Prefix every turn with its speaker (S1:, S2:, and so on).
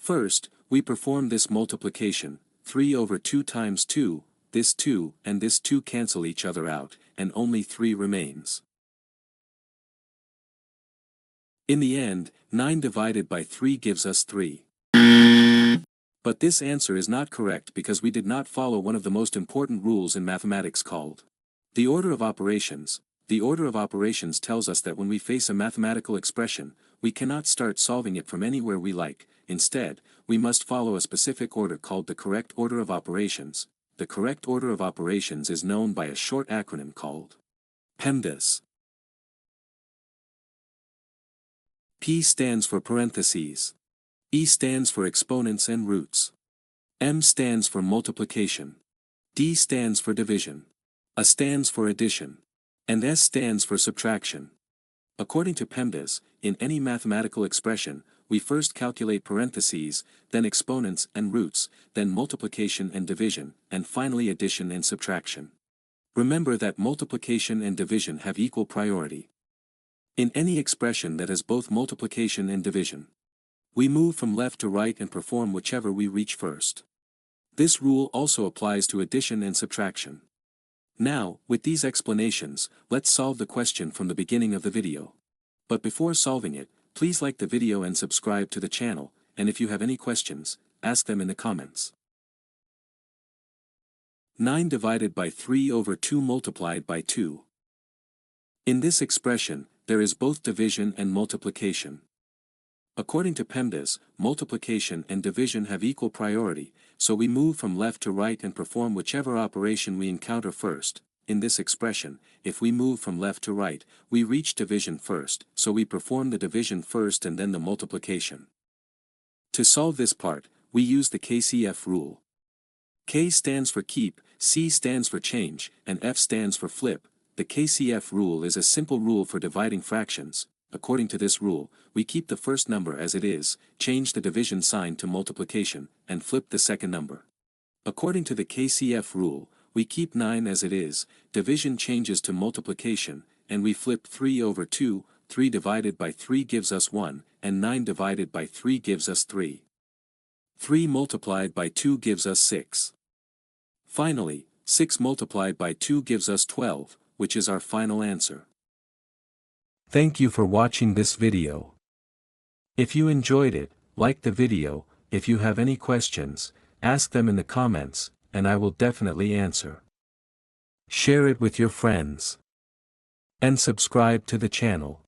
S1: First, we perform this multiplication, 3 over 2 times 2, this 2 and this 2 cancel each other out, and only 3 remains. In the end, 9 divided by 3 gives us 3. But this answer is not correct because we did not follow one of the most important rules in mathematics called the order of operations. The order of operations tells us that when we face a mathematical expression, we cannot start solving it from anywhere we like. Instead, we must follow a specific order called the correct order of operations. The correct order of operations is known by a short acronym called PEMDAS. P stands for parentheses. E stands for exponents and roots. M stands for multiplication. D stands for division. A stands for addition. And S stands for subtraction. According to PEMDAS, in any mathematical expression, we first calculate parentheses, then exponents and roots, then multiplication and division, and finally addition and subtraction. Remember that multiplication and division have equal priority. In any expression that has both multiplication and division, we move from left to right and perform whichever we reach first. This rule also applies to addition and subtraction. Now, with these explanations, let's solve the question from the beginning of the video. But before solving it, please like the video and subscribe to the channel, and if you have any questions, ask them in the comments. 9 divided by 3 over 2 multiplied by 2. In this expression, there is both division and multiplication. According to PEMDAS, multiplication and division have equal priority, so we move from left to right and perform whichever operation we encounter first. In this expression, if we move from left to right, we reach division first, so we perform the division first and then the multiplication. To solve this part, we use the KCF rule. K stands for keep, C stands for change, and F stands for flip. The KCF rule is a simple rule for dividing fractions. According to this rule, we keep the first number as it is, change the division sign to multiplication, and flip the second number. According to the KCF rule, we keep 9 as it is, division changes to multiplication, and we flip 3 over 2, 3 divided by 3 gives us 1, and 9 divided by 3 gives us 3. 3 multiplied by 2 gives us 6. Finally, 6 multiplied by 2 gives us 12, which is our final answer. Thank you for watching this video. If you enjoyed it, like the video. If you have any questions, ask them in the comments, and I will definitely answer. Share it with your friends. And subscribe to the channel.